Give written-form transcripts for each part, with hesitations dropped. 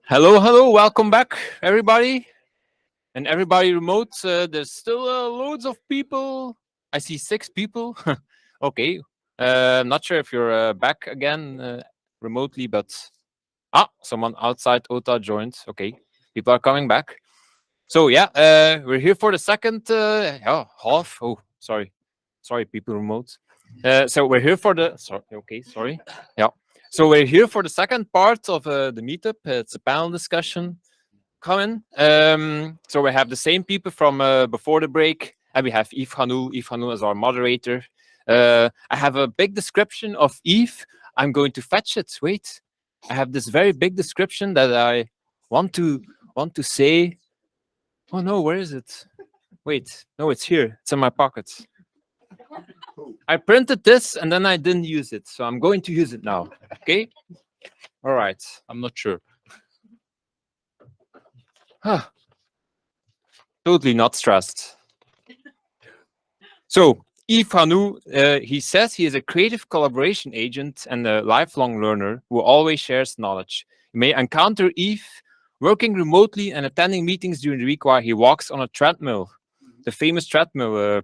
Hello, hello, welcome back, everybody, and everybody remote. There's still loads of people. I see 6 people. Okay, I'm not sure if you're back again remotely, but someone outside OTA joined. Okay, people are coming back. So yeah, we're here for the second half. Oh, sorry, people remote. So we're here for the sorry. Yeah. So we're here for the second part of the meetup. It's a panel discussion coming. So we have the same people from before the break, and we have Yves Hanoulle. Yves Hanoulle is our moderator. I have a big description of Yves. I'm going to fetch it. Wait, I have this very big description that I want to say. Oh no, where is it? Wait, no, it's here. It's in my pocket. I printed this and then I didn't use it, so I'm going to use it now. Okay. All right. I'm not sure. Totally not stressed. So Yves Hanoulle, he says he is a creative collaboration agent and a lifelong learner who always shares knowledge. You may encounter Yves working remotely and attending meetings during the week while he walks on a treadmill. The famous treadmill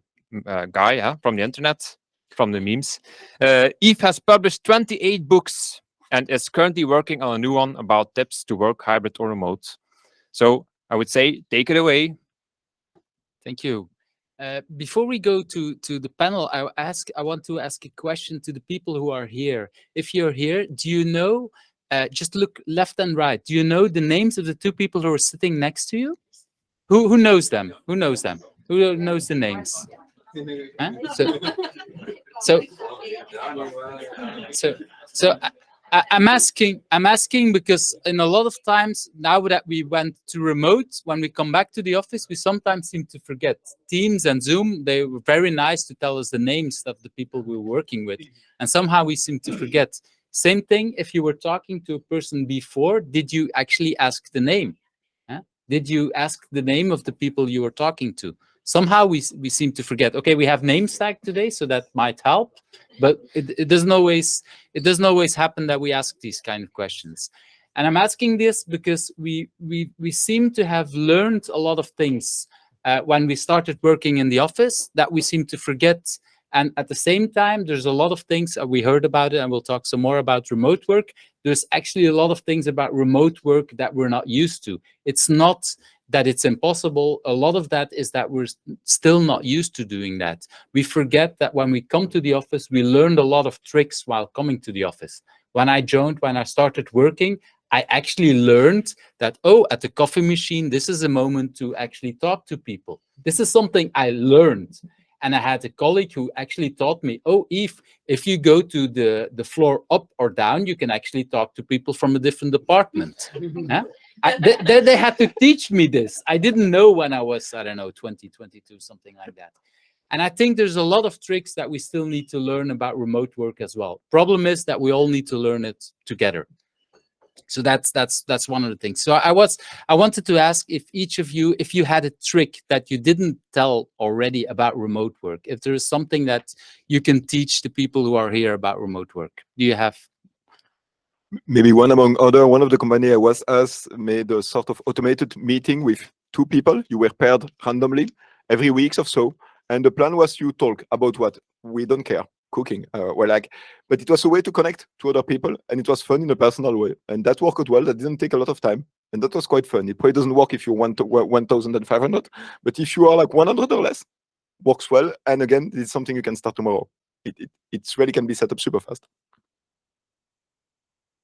guy from the internet, from the memes. Yves has published 28 books and is currently working on a new one about tips to work hybrid or remote. So I would say, take it away. Thank you. Before we go to the panel, I want to ask a question to the people who are here. If you're here, do you know, just look left and right, do you know the names of the 2 people who are sitting next to you? Who knows them? Who knows them? Who knows the names? Huh? So I'm asking because in a lot of times now that we went to remote, when we come back to the office, we sometimes seem to forget. Teams and Zoom, they were very nice to tell us the names of the people we were working with, and somehow we seem to forget. Same thing if you were talking to a person before, did you actually ask the name? Huh? Did you ask the name of the people you were talking to? Somehow we seem to forget. Okay, we have names tag today, so that might help, but it doesn't always happen that we ask these kind of questions. And I'm asking this because we seem to have learned a lot of things when we started working in the office that we seem to forget. And at the same time, there's a lot of things we heard about it, and we'll talk some more about remote work. There's actually a lot of things about remote work that we're not used to. It's not that it's impossible. A lot of that is that we're still not used to doing that. We forget that when we come to the office, we learned a lot of tricks while coming to the office. When I started working, I actually learned that, at the coffee machine, this is a moment to actually talk to people. This is something I learned. And I had a colleague who actually taught me, Yves, if you go to the floor up or down, you can actually talk to people from a different department. Huh? They had to teach me this. I didn't know when I was, 20, 22, something like that. And I think there's a lot of tricks that we still need to learn about remote work as well. Problem is that we all need to learn it together. So that's one of the things. So I wanted to ask if each of you, if you had a trick that you didn't tell already about remote work, if there is something that you can teach the people who are here about remote work. Do you have? Maybe one among other, one of the company I was as made a sort of automated meeting with 2 people. You were paired randomly every week or so. And the plan was you talk about what? We don't care. Cooking. But it was a way to connect to other people, and it was fun in a personal way. And that worked well. That didn't take a lot of time. And that was quite fun. It probably doesn't work if you want 1,500, but if you are like 100 or less, works well. And again, it's something you can start tomorrow. It really can be set up super fast.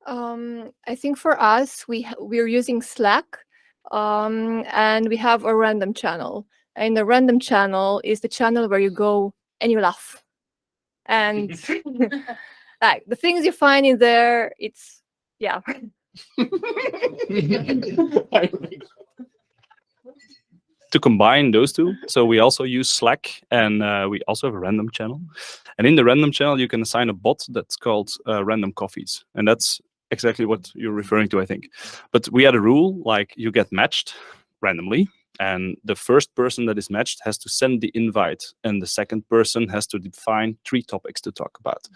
I think for us, we're using Slack, and we have a random channel. And the random channel is the channel where you go and you laugh. And like the things you find in there, it's To combine those two, so we also use Slack, and we also have a random channel. And in the random channel, you can assign a bot that's called Random Coffees, and that's exactly what you're referring to, I think. But we had a rule, like you get matched randomly, and the first person that is matched has to send the invite, and the second person has to define 3 topics to talk about.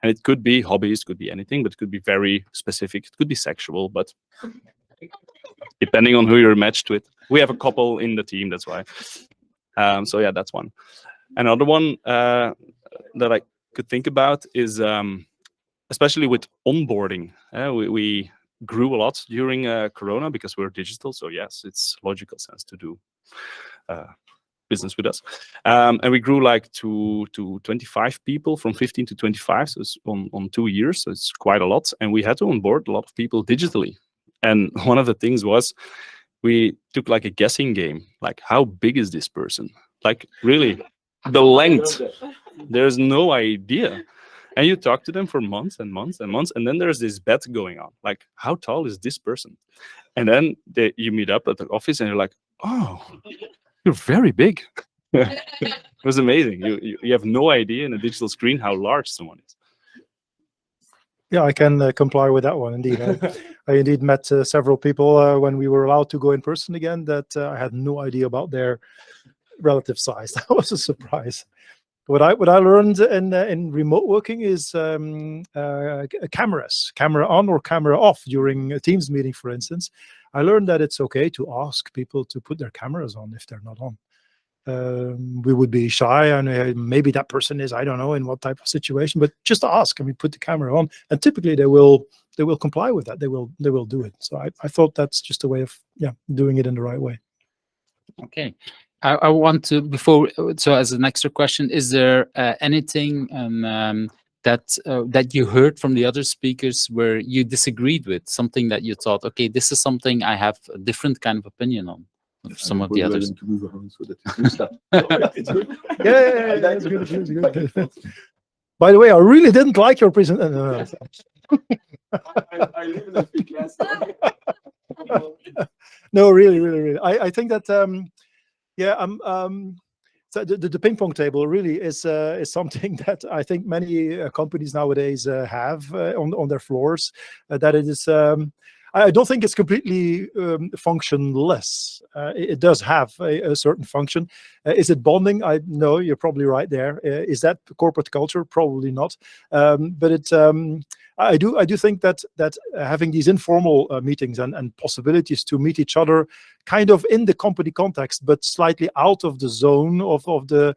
And it could be hobbies, could be anything, but it could be very specific. It could be sexual, but depending on who you're matched with. We have a couple in the team, that's why. So yeah, that's one. Another one that I could think about is especially with onboarding. We grew a lot during Corona because we're digital. So yes, it's logical sense to do business with us. And we grew like to 25 people, from 15 to 25. So it's on 2 years. So it's quite a lot. And we had to onboard a lot of people digitally. And one of the things was we took like a guessing game. Like, how big is this person? Like, really, the length. There's no idea. And you talk to them for months and months and months. And then there's this bet going on. Like, how tall is this person? And then you meet up at the office and you're like, oh, you're very big. It was amazing. You have no idea in a digital screen how large someone is. Yeah, I can comply with that one. Indeed, I indeed met several people when we were allowed to go in person again that I had no idea about their relative size. That was a surprise. What I learned in remote working is cameras, camera on or camera off during a Teams meeting, for instance. I learned that it's okay to ask people to put their cameras on if they're not on. We would be shy, and maybe that person is, I don't know in what type of situation, but just ask and we put the camera on, and typically they will comply with that. They will do it. So I thought that's just a way of doing it in the right way. Okay. I want to, before, so as an extra question, is there anything that you heard from the other speakers where you disagreed with, something that you thought, okay, this is something I have a different kind of opinion on? Some of the others. It's good. Yeah, that's good. By the way, I really didn't like your presentation. No, really. I think that so the ping pong table really is something that I think many companies nowadays have on their floors. That it is. I don't think it's completely functionless. It does have a certain function. Is it bonding? No, you're probably right there. Is that corporate culture? Probably not. But it's. I do think that having these informal meetings and possibilities to meet each other, kind of in the company context, but slightly out of the zone of the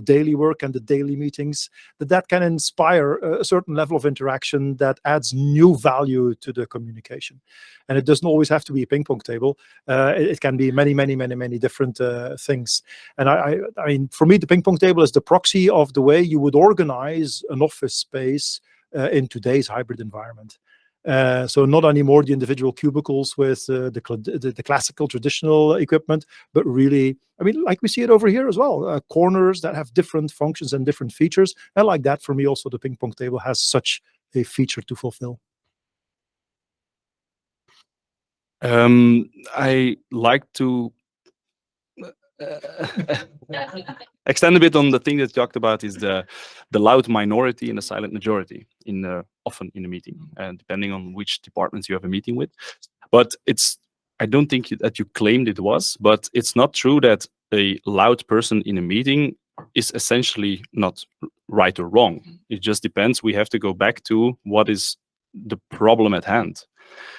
daily work and the daily meetings, that can inspire a certain level of interaction that adds new value to the communication. And it doesn't always have to be a ping pong table. It can be many different things. And I mean, for me, the ping pong table is the proxy of the way you would organize an office space in today's hybrid environment. So not anymore the individual cubicles with the classical traditional equipment, but really, I mean, like we see it over here as well, corners that have different functions and different features. And like that, for me, also the ping pong table has such a feature to fulfill. I like to extend a bit on the thing that you talked about, is the loud minority and the silent majority often in a meeting, and depending on which departments you have a meeting with. But I don't think that you claimed it was, but it's not true that a loud person in a meeting is essentially not right or wrong. It just depends. We have to go back to what is the problem at hand.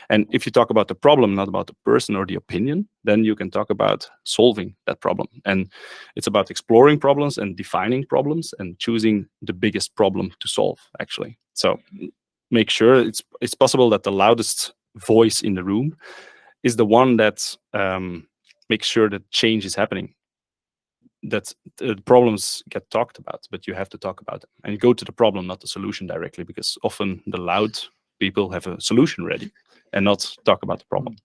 And if you talk about the problem, not about the person or the opinion, then you can talk about solving that problem. And it's about exploring problems and defining problems and choosing the biggest problem to solve, actually. So make sure it's possible that the loudest voice in the room is the one that makes sure that change is happening, that the problems get talked about, but you have to talk about them. And you go to the problem, not the solution directly, because often the loud people have a solution ready and not talk about the problem.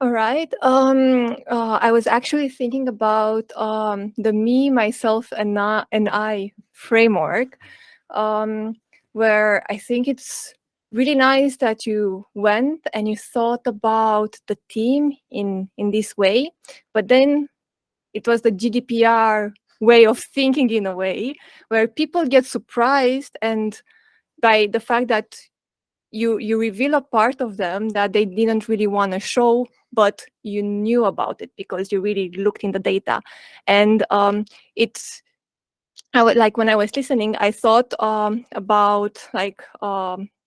All right. I was actually thinking about the me, myself, and I framework, where I think it's really nice that you went and you thought about the team in this way, but then it was the GDPR way of thinking, in a way, where people get surprised and by the fact that you reveal a part of them that they didn't really want to show, but you knew about it because you really looked in the data. And like when I was listening, I thought about like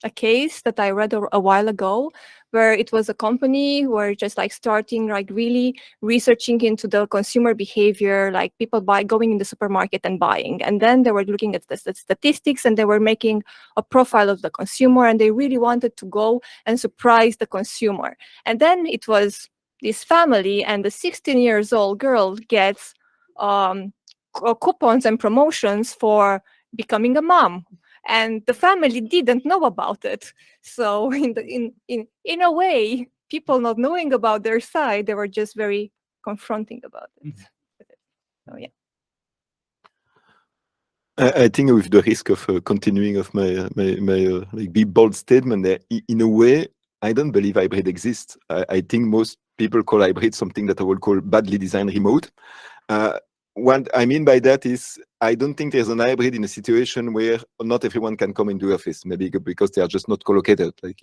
a case that I read a while ago, where it was a company who were just like starting, like really researching into the consumer behavior, like people going in the supermarket and buying. And then they were looking at the statistics, and they were making a profile of the consumer, and they really wanted to go and surprise the consumer. And then it was this family, and the 16-year-old girl gets coupons and promotions for becoming a mom, and the family didn't know about it. So in a way, people not knowing about their side, they were just very confronting about it. So yeah. I think with the risk of continuing of my like big bold statement there, in a way, I don't believe hybrid exists. I think most people call hybrid something that I will call badly designed remote. What I mean by that is, I don't think there's an hybrid in a situation where not everyone can come into the office, maybe because they are just not co-located. Like,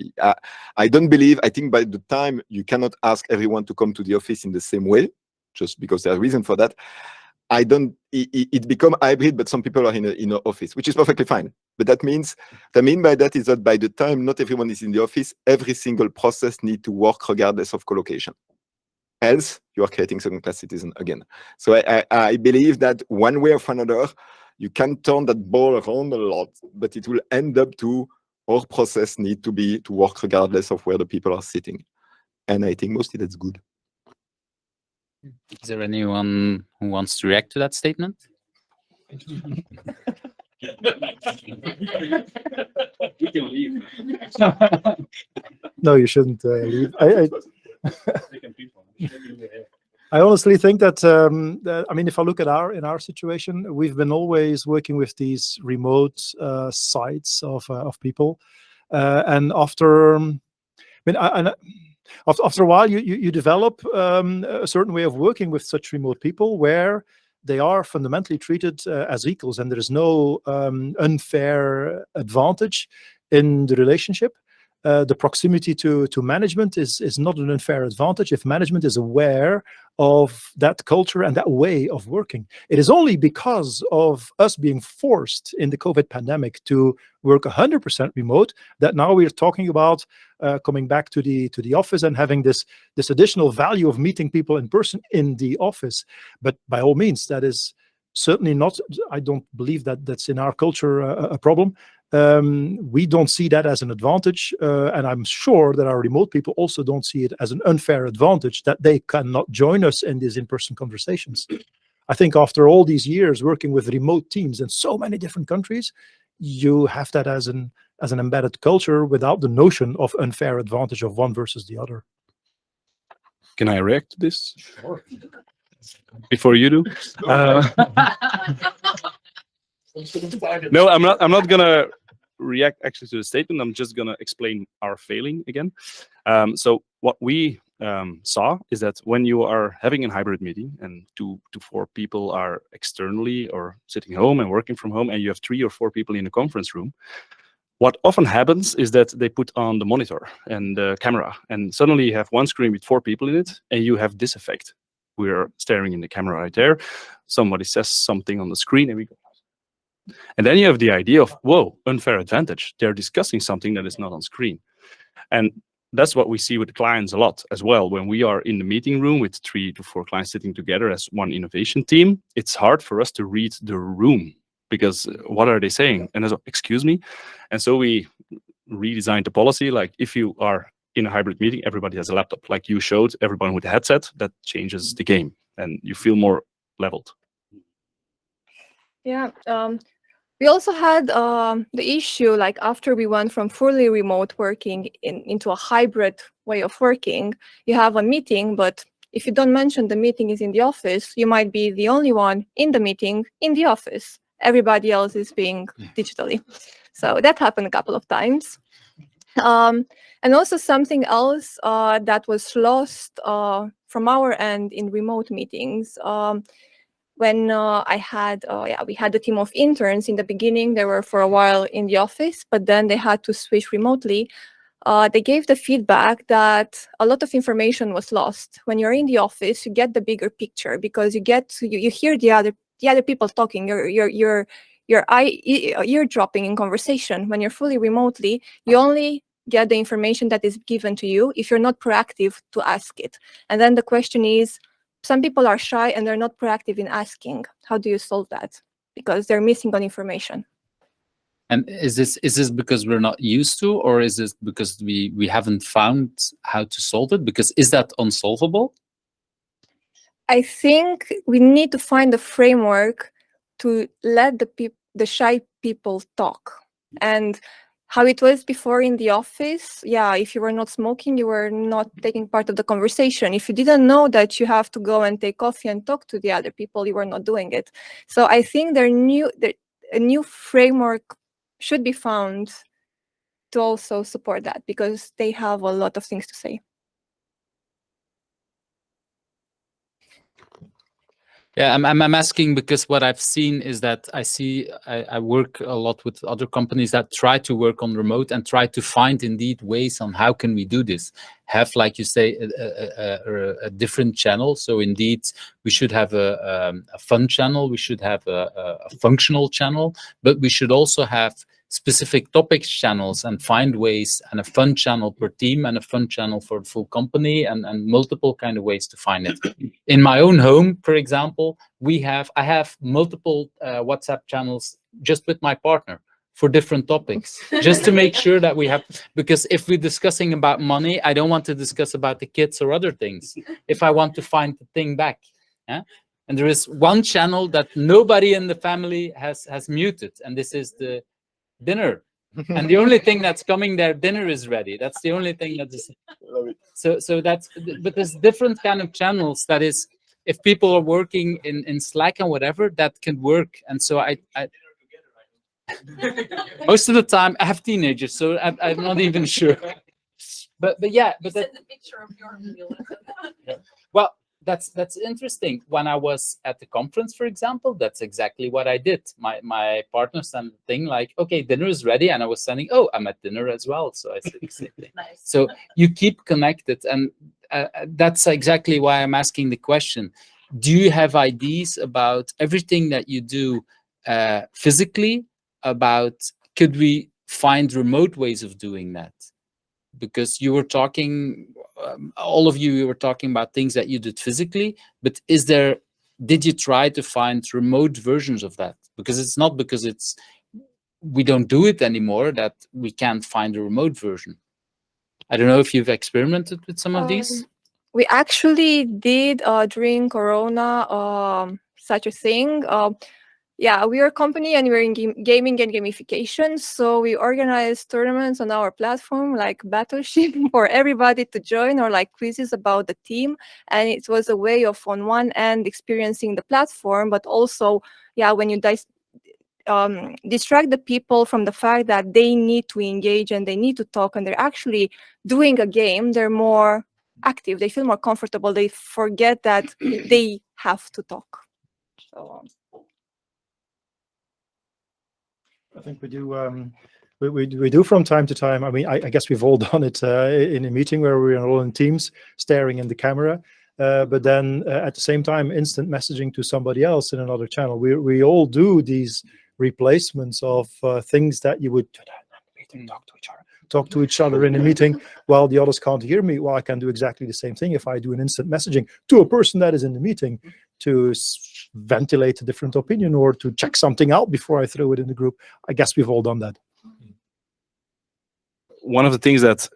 I don't believe, I think by the time you cannot ask everyone to come to the office in the same way, just because there's a reason for that. I don't, it become hybrid, but some people are in an office, which is perfectly fine. But that means, what I mean by that is that by the time not everyone is in the office, every single process needs to work regardless of co-location. Else, you are creating second-class citizen again. So I believe that one way or another, you can turn that ball around a lot, but it will end up to our process need to work regardless of where the people are sitting. And I think mostly that's good. Is there anyone who wants to react to that statement? We can leave. No, you shouldn't leave. I honestly think that, I mean, if I look at in our situation, we've been always working with these remote sites of people, and after, I mean, after a while, you develop a certain way of working with such remote people where they are fundamentally treated as equals, and there is no unfair advantage in the relationship. The proximity to management is not an unfair advantage if management is aware of that culture and that way of working. It is only because of us being forced in the COVID pandemic to work 100% remote that now we're talking about coming back to the office and having this additional value of meeting people in person in the office. But by all means, that is certainly not, I don't believe that that's in our culture a problem. We don't see that as an advantage, and I'm sure that our remote people also don't see it as an unfair advantage that they cannot join us in these in-person conversations. I think after all these years working with remote teams in so many different countries, you have that as an embedded culture without the notion of unfair advantage of one versus the other. Can I react to this? Sure. Before you do? No, I'm not gonna react actually to the statement. I'm just gonna explain our failing again. So what we saw is that when you are having a hybrid meeting and 2 to 4 people are externally or sitting home and working from home, and you have 3 or 4 people in a conference room, what often happens is that they put on the monitor and the camera, and suddenly you have one screen with 4 people in it, and you have this effect. We're staring in the camera right there. Somebody says something on the screen, and we go. And then you have the idea of, whoa, unfair advantage. They're discussing something that is not on screen. And that's what we see with clients a lot as well. When we are in the meeting room with 3 to 4 clients sitting together as one innovation team, it's hard for us to read the room because what are they saying? And I was, excuse me. And so we redesigned the policy. Like if you are in a hybrid meeting, everybody has a laptop. Like you showed everyone with a headset, that changes the game and you feel more leveled. Yeah. We also had the issue, like after we went from fully remote working into a hybrid way of working, you have a meeting, but if you don't mention the meeting is in the office, you might be the only one in the meeting in the office. Everybody else is being digitally. So that happened a couple of times. And also something else that was lost from our end in remote meetings. When we had a team of interns in the beginning, they were for a while in the office, but then they had to switch remotely. They gave the feedback that a lot of information was lost. When you're in the office, you get the bigger picture because you hear the other people talking. you're eardropping in conversation. When you're fully remotely, you only get the information that is given to you if you're not proactive to ask it. And then the question is, some people are shy and they're not proactive in asking. How do you solve that? Because they're missing on information. And is this because we're not used to, or is this because we haven't found how to solve it? Because is that unsolvable? I think we need to find a framework to let the shy people talk. And how it was before in the office, yeah, if you were not smoking, you were not taking part of the conversation. If you didn't know that you have to go and take coffee and talk to the other people, you were not doing it. So I think a new framework should be found to also support that, because they have a lot of things to say. Yeah, I'm asking because what I've seen is that I work a lot with other companies that try to work on remote and try to find indeed ways on how can we do this. Have, like you say, a different channel. So indeed, we should have a fun channel. We should have a functional channel, but we should also have specific topics channels and find ways, and a fun channel per team and a fun channel for the full company, and multiple kind of ways to find it. In my own home, for example, I have multiple WhatsApp channels just with my partner for different topics, just to make sure that we have, because if we're discussing about money, I don't want to discuss about the kids or other things. If I want to find the thing back, yeah? And there is one channel that nobody in the family has muted, and this is the dinner. And the only thing that's coming there, dinner is ready. That's the only thing that is. So that's, but there's different kind of channels that is, if people are working in Slack and whatever, that can work. And so I most of the time I have teenagers, so I'm not even sure. But yeah, but that, Send a picture of your meal. well, that's interesting. When I was at the conference, for example, that's exactly what I did. My partner sent a thing like, okay, dinner is ready, and I was sending, oh, I'm at dinner as well. So I said the same thing. Nice. So you keep connected, and that's exactly why I'm asking the question. Do you have ideas about everything that you do physically? About, could we find remote ways of doing that? Because you were talking, all of you were talking about things that you did physically, but did you try to find remote versions of that? Because it's not because we don't do it anymore that we can't find a remote version. I don't know if you've experimented with some of these. We actually did during Corona such a thing. Yeah, we are a company and we're in gaming and gamification. So we organize tournaments on our platform, like Battleship, for everybody to join, or like quizzes about the team. And it was a way of, on one end, experiencing the platform, but also, yeah, when you distract the people from the fact that they need to engage and they need to talk, and they're actually doing a game, they're more active, they feel more comfortable, they forget that they have to talk. So I think we do. We do from time to time. I mean, I guess we've all done it in a meeting where we're all in teams staring in the camera, but then at the same time, instant messaging to somebody else in another channel. We all do these replacements of things that you would talk to each other in a meeting while the others can't hear me. Well, I can do exactly the same thing if I do an instant messaging to a person that is in the meeting to ventilate a different opinion or to check something out before I throw it in the group. I guess we've all done that. One of the things that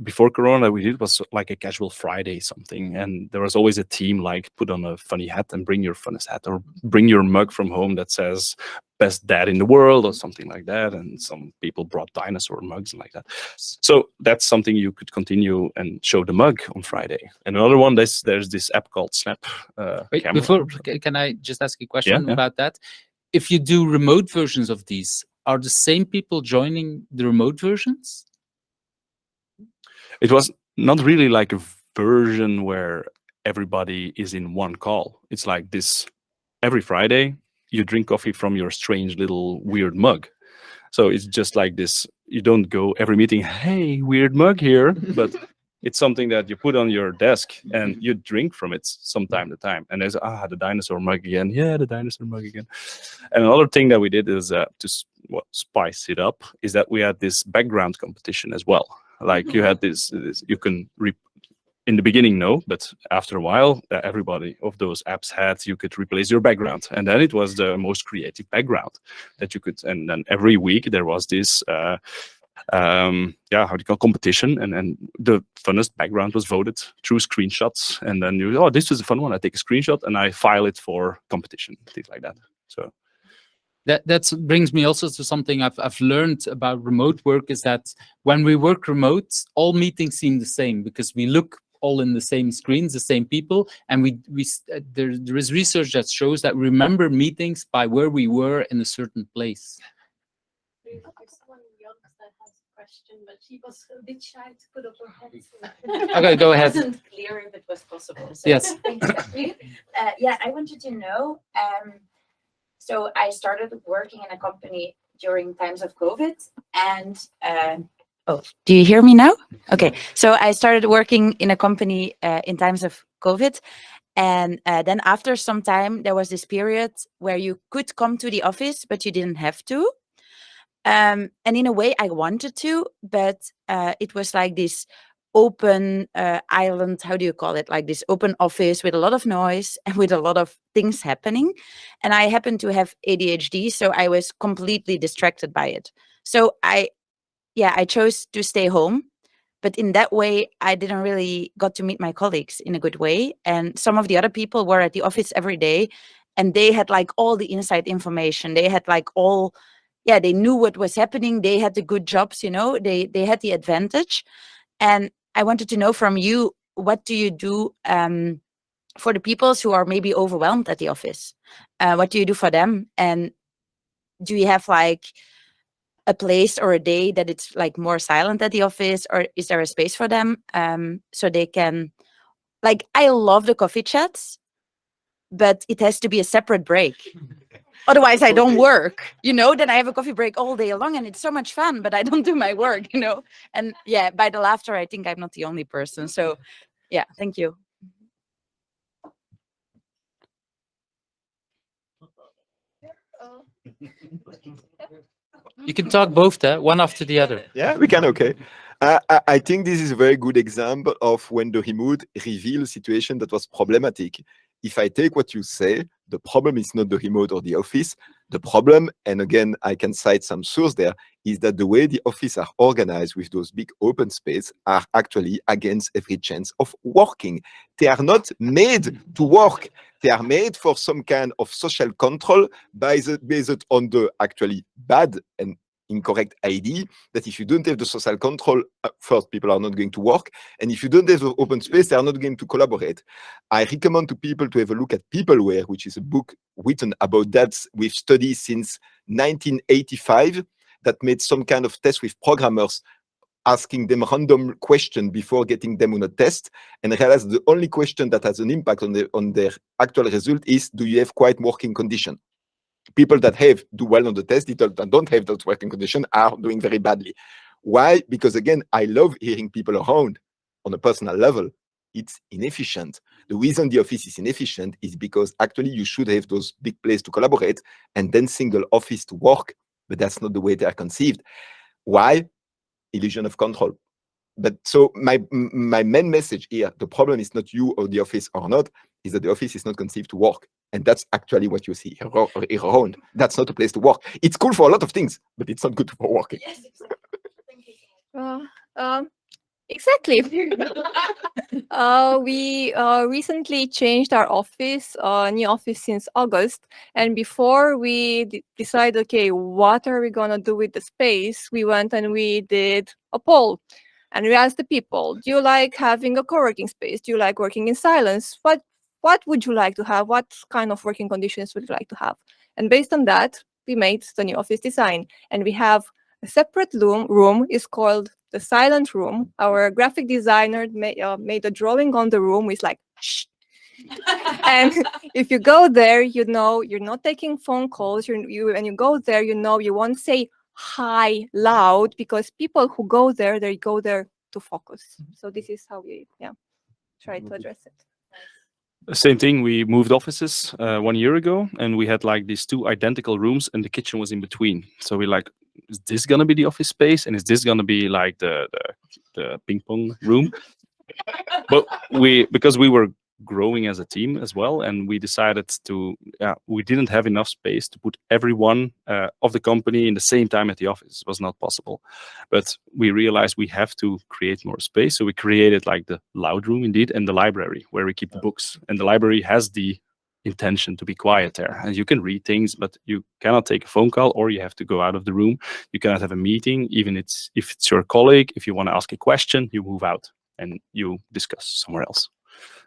before Corona we did was like a casual Friday something, and there was always a team like put on a funny hat and bring your funnest hat, or bring your mug from home that says best dad in the world or something like that, and some people brought dinosaur mugs and like that. So that's something you could continue and show the mug on Friday. And another one, there's this app called Snap. Wait, Camera. before, can I just ask a question Yeah. about that? If you do remote versions of these, are the same people joining the remote versions? It was not really like a version where everybody is in one call. It's like this: every Friday you drink coffee from your strange little weird mug. So it's just like this. You don't go every meeting, hey, weird mug here, but It's something that you put on your desk and you drink from it some time to time. And there's the dinosaur mug again. Yeah, the dinosaur mug again. And another thing that we did is to spice it up is that we had this background competition as well. Like you had this you can in the beginning, no, but after a while, everybody of those apps you could replace your background. And then it was the most creative background that you could, and then every week there was this, how do you call competition? And the funnest background was voted through screenshots. And then this was a fun one. I take a screenshot and I file it for competition, things like that. So. That brings me also to something I've learned about remote work is that when we work remote, all meetings seem the same because we look all in the same screens, the same people, and there is research that shows that we remember meetings by where we were in a certain place. There's someone in the audience that has a question, but she was a bit shy to put up her hand. Okay, go ahead. It wasn't clear if it was possible. So Yes. Yeah, I wanted to know. So I started working in a company during times of COVID, and oh, do you hear me now? Okay, so I started working in a company in times of COVID, and then after some time, there was this period where you could come to the office, but you didn't have to. And in a way, I wanted to, but it was like this open island, how do you call it? Like this open office with a lot of noise and with a lot of things happening. And I happened to have ADHD, so I was completely distracted by it. So I chose to stay home. But in that way, I didn't really got to meet my colleagues in a good way. And some of the other people were at the office every day, and they had like all the inside information. They had like they knew what was happening. They had the good jobs, they had the advantage. And I wanted to know from you, what do you do for the people who are maybe overwhelmed at the office? What do you do for them? And do you have like a place or a day that it's like more silent at the office, or is there a space for them so they can, like, I love the coffee chats, but it has to be a separate break. Otherwise I don't work, then I have a coffee break all day long and it's so much fun, but I don't do my work, And yeah, by the laughter, I think I'm not the only person. So yeah, thank you. You can talk both, one after the other. Yeah, we can, okay. I think this is a very good example of when the remote reveals a situation that was problematic. If I take what you say, the problem is not the remote or the office. The problem, and again, I can cite some source there, is that the way the office are organized with those big open space are actually against every chance of working. They are not made to work. They are made for some kind of social control based on the actually bad and incorrect idea that if you don't have the social control, first, people are not going to work. And if you don't have the open space, they are not going to collaborate. I recommend to people to have a look at Peopleware, which is a book written about that with studies since 1985 that made some kind of test with programmers, asking them random question before getting them on a test, and realized the only question that has an impact on their actual result is, do you have quiet working condition? People that do well on the test, people that don't have those working conditions are doing very badly. Why? Because again, I love hearing people around on a personal level. It's inefficient. The reason the office is inefficient is because actually you should have those big places to collaborate and then single office to work, but that's not the way they are conceived. Why? Illusion of control. But so my main message here, the problem is not you or the office or not, is that the office is not conceived to work. And that's actually what you see around. That's not a place to work. It's cool for a lot of things, but it's not good for working. Yes, exactly. Thank you. Exactly. We recently changed our office, new office since August. And before we decide, okay, what are we going to do with the space? We went and we did a poll. And we asked the people, do you like having a co-working space? Do you like working in silence? What would you like to have? What kind of working conditions would you like to have? And based on that, we made the new office design. And we have a separate room is called the silent room. Our graphic designer made a drawing on the room with like, shh. And if you go there, you're not taking phone calls. When you go there, you won't say hi loud, because people who go there, they go there to focus. So this is how we try to address it. Same thing. We moved offices 1 year ago, and we had like these 2 identical rooms, and the kitchen was in between. So we like, is this gonna be the office space, and is this gonna be like the ping pong room? But because we were growing as a team as well, and we decided to, we didn't have enough space to put everyone of the company in the same time at the office. It was not possible. But we realized we have to create more space. So we created like the loud room indeed, and the library where we keep the books. And the library has the intention to be quiet there. And you can read things, but you cannot take a phone call, or you have to go out of the room. You cannot have a meeting, even if it's your colleague. If you want to ask a question, you move out and you discuss somewhere else.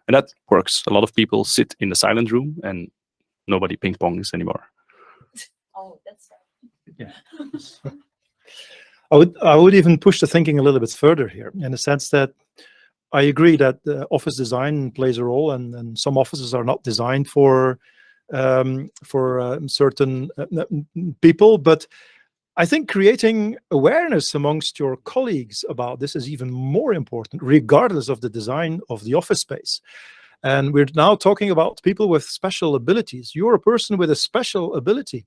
And that works. A lot of people sit in the silent room and nobody ping pongs anymore. Oh, that's Yeah. I would even push the thinking a little bit further here, in the sense that I agree that the office design plays a role, and some offices are not designed for certain people, but I think creating awareness amongst your colleagues about this is even more important, regardless of the design of the office space. And we're now talking about people with special abilities. You're a person with a special ability,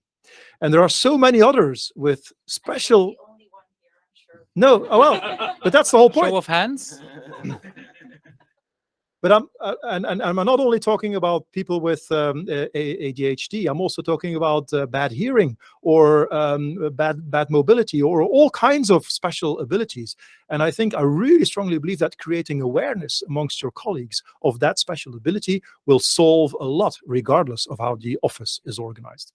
and there are so many others with special. the only one here, I'm sure. No, oh, well, but that's the whole point. Show of hands. But I'm not only talking about people with ADHD. I'm also talking about bad hearing, or bad mobility, or all kinds of special abilities. And I really strongly believe that creating awareness amongst your colleagues of that special ability will solve a lot, regardless of how the office is organized.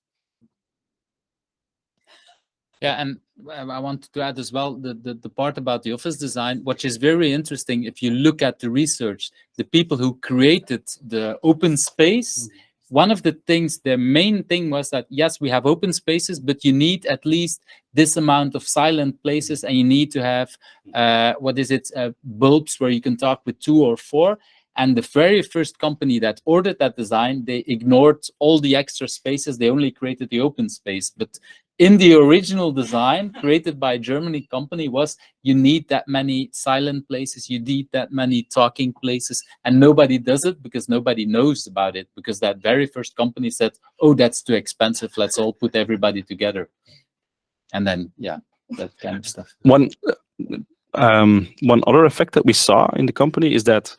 Yeah, and I wanted to add as well the part about the office design, which is very interesting. If you look at the research, the people who created the open space, one of the things, the main thing was that, yes, we have open spaces, but you need at least this amount of silent places, and you need to have, bulbs where you can talk with 2 or 4. And the very first company that ordered that design, they ignored all the extra spaces. They only created the open space. But in the original design created by a German company was, you need that many silent places, you need that many talking places, and nobody does it because nobody knows about it, because that very first company said, oh, that's too expensive, let's all put everybody together. And then, yeah, that kind of stuff. One other effect that we saw in the company is that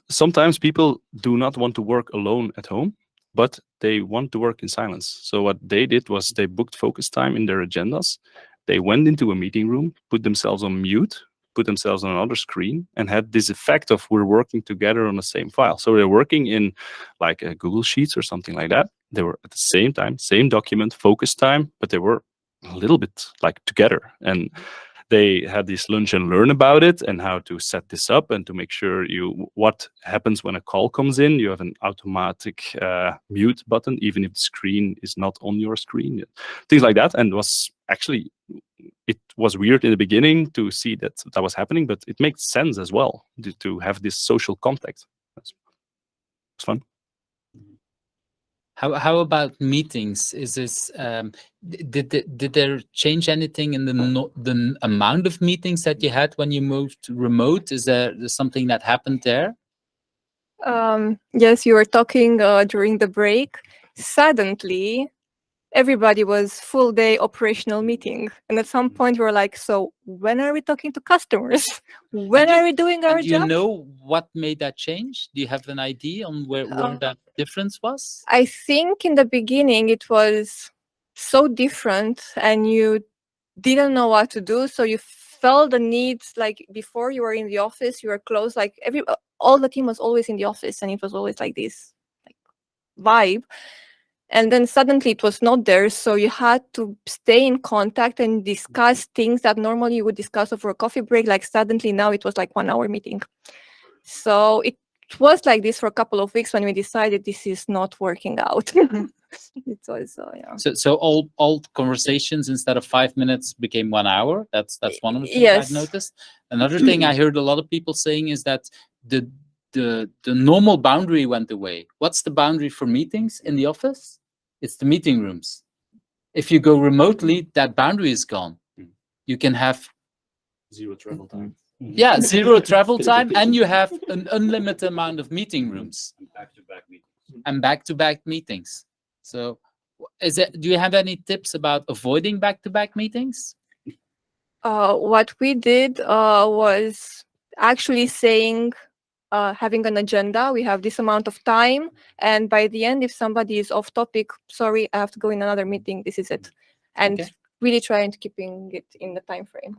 sometimes people do not want to work alone at home, but they want to work in silence. So what they did was they booked focus time in their agendas. They went into a meeting room, put themselves on mute, put themselves on another screen, and had this effect of, we're working together on the same file. So they're working in like a Google Sheets or something like that. They were at the same time, same document, focus time, but they were a little bit like together. And they had this lunch and learn about it, and how to set this up, and to make sure what happens when a call comes in. You have an automatic mute button, even if the screen is not on your screen, things like that. And it was weird in the beginning to see that was happening, but it makes sense as well to have this social contact. It's fun. How about meetings? Is this did there change anything in the amount of meetings that you had when you moved remote? Is there something that happened there? Yes, you were talking during the break. Suddenly, everybody was full day operational meeting, and at some point we were like, so when are we talking to customers? When are we doing our Do job? you know what made that change? Do you have an idea on where that difference was? I think in the beginning it was so different, and you didn't know what to do, so you felt the need, like before you were in the office, you were close, like all the team was always in the office, and it was always like this vibe. And then suddenly it was not there, so you had to stay in contact and discuss things that normally you would discuss over a coffee break. Like suddenly now it was like 1 hour meeting. So it was like this for a couple of weeks when we decided this is not working out. It was, yeah. So all conversations, instead of 5 minutes, became 1 hour. That's one of the things Yes. I've noticed. Another thing I heard a lot of people saying is that the normal boundary went away. What's the boundary for meetings in the office? It's the meeting rooms. If you go remotely, that boundary is gone. You can have Zero travel time. Yeah, 0 travel time, and you have an unlimited amount of meeting rooms Back-to-back meetings. and back-to-back meetings. So, do you have any tips about avoiding back-to-back meetings? What we did was actually saying, having an agenda. We have this amount of time, and by the end, if somebody is off topic, sorry, I have to go in another meeting. This is it, and Okay. really trying to keeping it in the time frame.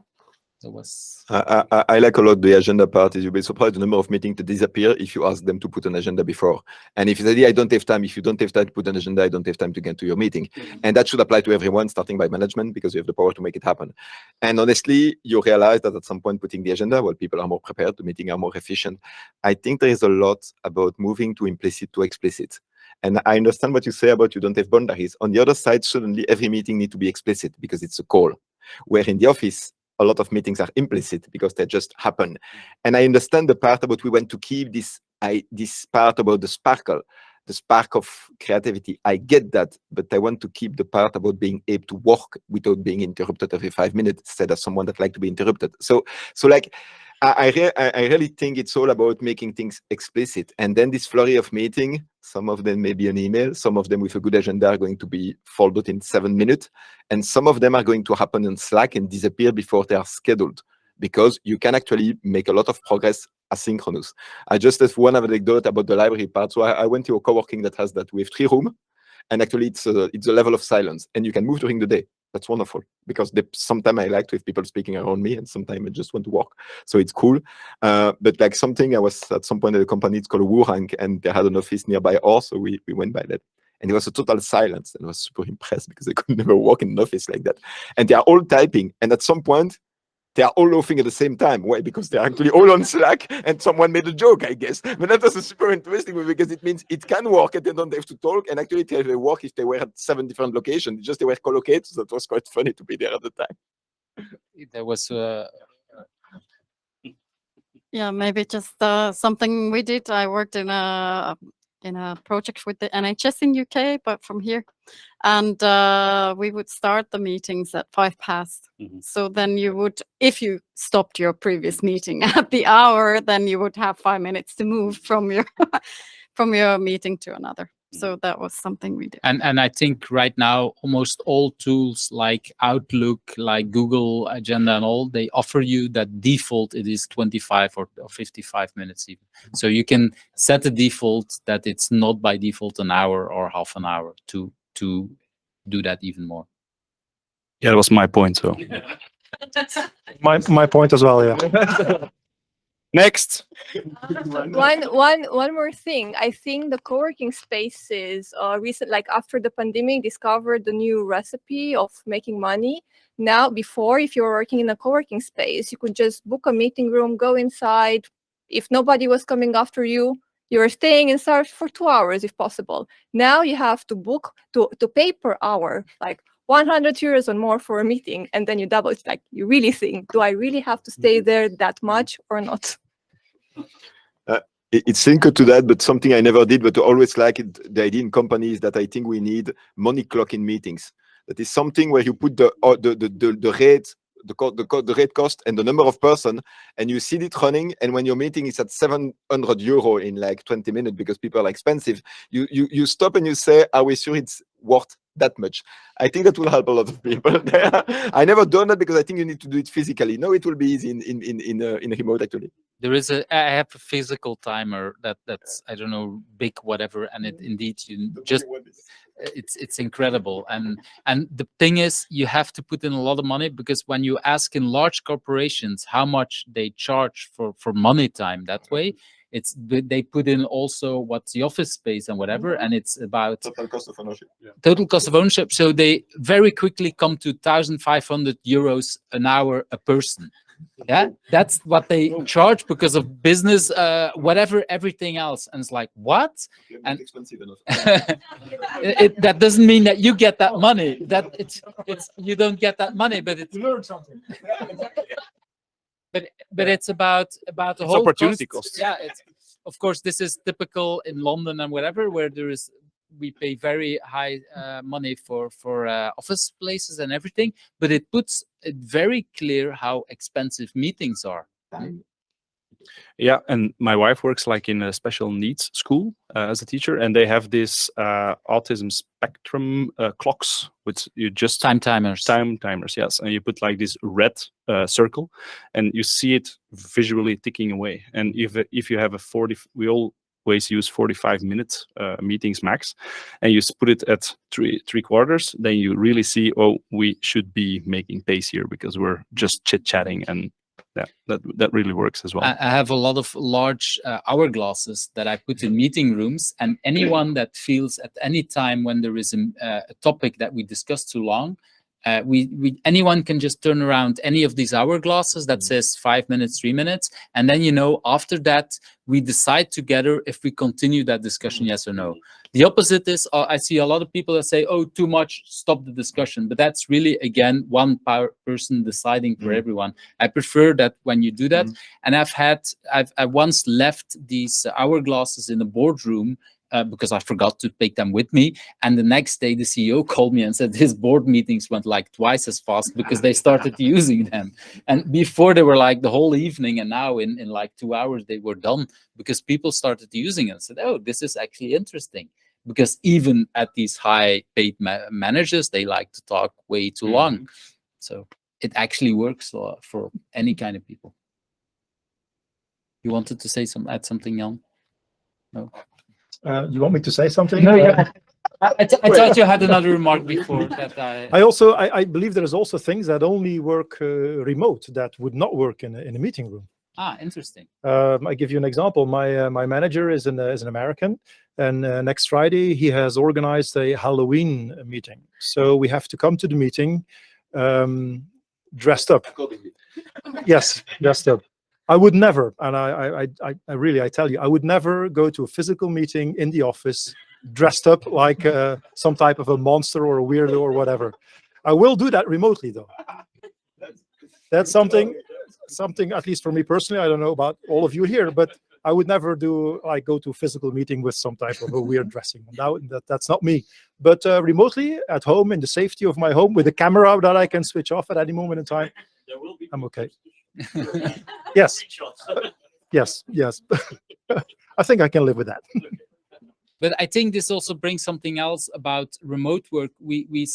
There was I like a lot the agenda part. Is you'll be surprised the number of meetings to disappear if you ask them to put an agenda before. And if you say, yeah, I don't have time, if you don't have time to put an agenda, I don't have time to get to your meeting. And that should apply to everyone, starting by management, because you have the power to make it happen. And honestly, you realize that at some point putting the agenda, well, people are more prepared, the meeting are more efficient. I think there is a lot about moving to implicit to explicit. And I understand what you say about you don't have boundaries. On the other side, suddenly every meeting needs to be explicit because it's a call. Where in the office, a lot of meetings are implicit because they just happen. And I understand the part about we want to keep this part about the sparkle, the spark of creativity. I get that, but I want to keep the part about being able to work without being interrupted every 5 minutes instead of someone that like to be interrupted. So like, I really think it's all about making things explicit. And then this flurry of meeting, some of them may be an email, some of them with a good agenda are going to be folded in 7 minutes, and some of them are going to happen in Slack and disappear before they are scheduled, because you can actually make a lot of progress asynchronous. I just have one anecdote about the library part. So I went to a co-working that has that. We have 3 rooms, and actually it's a level of silence, and you can move during the day. That's wonderful, because sometimes I like to have people speaking around me, and sometimes I just want to walk. So it's cool. But like something, I was at some point at a company, it's called Roeck, and they had an office nearby ours, so we went by that. And it was a total silence, and I was super impressed because I could never walk in an office like that. And they are all typing, and at some point, they are all laughing at the same time. Why? Because they're actually all on Slack, and someone made a joke, I guess. But that was a super interesting one, because it means it can work and they don't have to talk. And actually, they work if they were at 7 different locations. Just they were collocated, so that was quite funny to be there at the time. there was Yeah, maybe just something we did. I worked in a project with the NHS in UK, but from here, and we would start the meetings at 5 past. So then you would, if you stopped your previous meeting at the hour, then you would have 5 minutes to move from your from your meeting to another. So that was something we did. and I think right now almost all tools like Outlook, like Google Agenda and all, they offer you that default it is 25 or 55 minutes even. So you can set a default that it's not by default an hour or half an hour to do that even more. Yeah, that was my point. So My point as well, yeah. next. One more thing. I think the co-working spaces like after the pandemic discovered the new recipe of making money. Now, before, if you were working in a co-working space, you could just book a meeting room, go inside. If nobody was coming after you, you were staying inside for 2 hours if possible. Now you have to book to pay per hour, like 100 euros or more for a meeting, and then you double. It's like you really think, do I really have to stay there that much or not? It's linked to that, but something I never did, but I always like it, the idea in companies that I think we need money clock in meetings. That is something where you put the rate, the rate cost and the number of person, and you see it running. And when your meeting is at 700 euro in like 20 minutes because people are expensive, you stop and you say, are we sure it's worth that much? I think that will help a lot of people. I never done that because I think you need to do it physically. No, it will be easy in remote actually. There is I have a physical timer that's I don't know, big whatever, and it indeed you just it's incredible. And the thing is, you have to put in a lot of money, because when you ask in large corporations how much they charge for money time that way, they put in also what's the office space and whatever, and it's about Total cost of ownership. total cost of ownership. So they very quickly come to 1,500 euros an hour a person. Yeah, that's what they charge because of business, whatever, everything else. And it's like, what? And expensive enough. that doesn't mean that you get that money. That it's you don't get that money, but it's You learn something. but it's about the whole opportunity cost. Yeah, it's of course this is typical in London and whatever, where there is we pay very high money for office places and everything, but it puts it very clear how expensive meetings are. Yeah, and my wife works like in a special needs school as a teacher, and they have this autism spectrum clocks, which you just Time timers. time timers, yes, and you put like this red circle, and you see it visually ticking away. And if you have a 40, we always use 45-minute meetings max, and you put it at three quarters, then you really see, oh, we should be making pace here because we're just chit chatting, and yeah, that really works as well. I have a lot of large hourglasses that I put in meeting rooms, and anyone that feels at any time when there is a topic that we discuss too long, anyone can just turn around any of these hourglasses that says 5 minutes, 3 minutes, and then, you know, after that we decide together if we continue that discussion, yes or no. The opposite is I see a lot of people that say, oh, too much, stop the discussion, but that's really, again, one person deciding for everyone. I prefer that when you do that. And I once left these hourglasses in a boardroom because I forgot to take them with me. And the next day, the CEO called me and said his board meetings went like twice as fast because they started using them. And before they were like the whole evening, and now in like 2 hours, they were done because people started using it and said, oh, this is actually interesting. Because even at these high paid managers, they like to talk way too long. So it actually works for any kind of people. You wanted to say add something, Jan? No. You want me to say something? No, yeah. I thought you had another remark before that. I believe there's also things that only work remote that would not work in a meeting room. Ah, interesting. I give you an example. My manager is an American, and next Friday he has organized a Halloween meeting. So we have to come to the meeting dressed up. Yes, dressed up. I would never, and I really tell you, I would never go to a physical meeting in the office dressed up like some type of a monster or a weirdo or whatever. I will do that remotely though. That's something, at least for me personally, I don't know about all of you here, but I would never go to a physical meeting with some type of a weird dressing. Now that's not me. But remotely at home, in the safety of my home, with a camera that I can switch off at any moment in time, I'm okay. Yes. Yes. I think I can live with that. But I think this also brings something else about remote work. We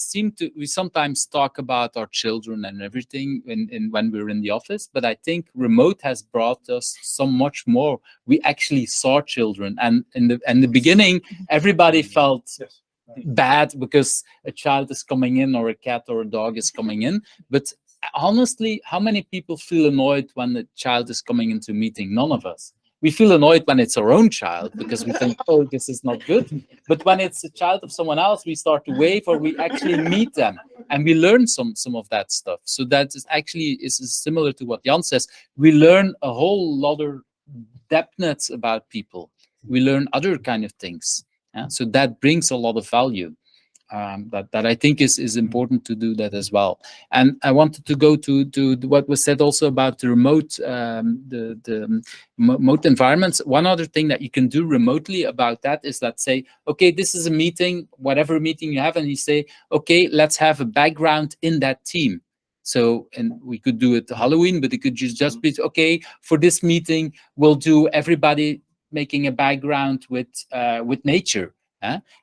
sometimes talk about our children and everything when we're in the office, but I think remote has brought us so much more. We actually saw children, and in the beginning, everybody felt bad because a child is coming in or a cat or a dog is coming in. But honestly, how many people feel annoyed when the child is coming into a meeting? None of us. We feel annoyed when it's our own child because we think, oh, this is not good. But when it's a child of someone else, we start to wave or we actually meet them and we learn some of that stuff. So that is actually similar to what Jan says. We learn a whole lot of depthness about people. We learn other kind of things. Yeah? So that brings a lot of value. That I think is important to do that as well. And I wanted to go to what was said also about the remote remote environments. One other thing that you can do remotely about that is that say, okay, this is a meeting, whatever meeting you have, and you say, okay, let's have a background in that team. So, and we could do it Halloween, but it could just be, okay, for this meeting, we'll do everybody making a background with nature.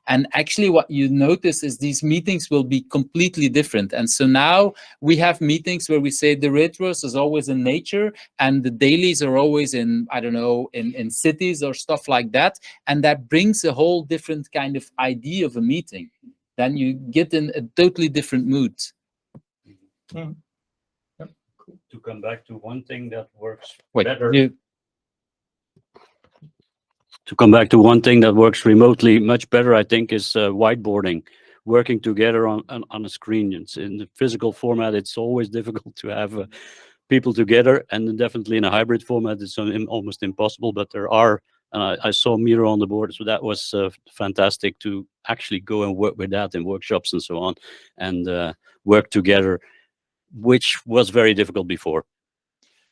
And actually what you notice is these meetings will be completely different. And so now we have meetings where we say the retros is always in nature and the dailies are always in, I don't know, in cities or stuff like that. And that brings a whole different kind of idea of a meeting. Then you get in a totally different mood. Mm. Yep. Cool. To come back to one thing that works better. To come back to one thing that works remotely much better, I think, is whiteboarding, working together on a screen. It's in the physical format, it's always difficult to have people together, and definitely in a hybrid format, it's almost impossible. But there are, and I saw Miro on the board, so that was fantastic to actually go and work with that in workshops and so on, and work together, which was very difficult before.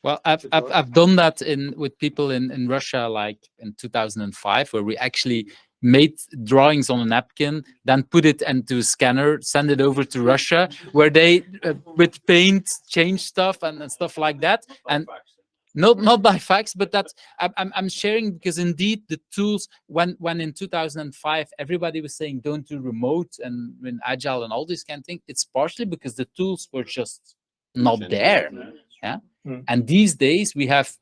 Well, I've done that with people in Russia, like in 2005, where we actually made drawings on a napkin, then put it into a scanner, send it over to Russia, where they with paint change stuff and stuff like that. And not by fax, but that's I'm sharing because indeed the tools when in 2005 everybody was saying don't do remote and when agile and all these kind of things, it's partially because the tools were just not there. Yeah. And these days we have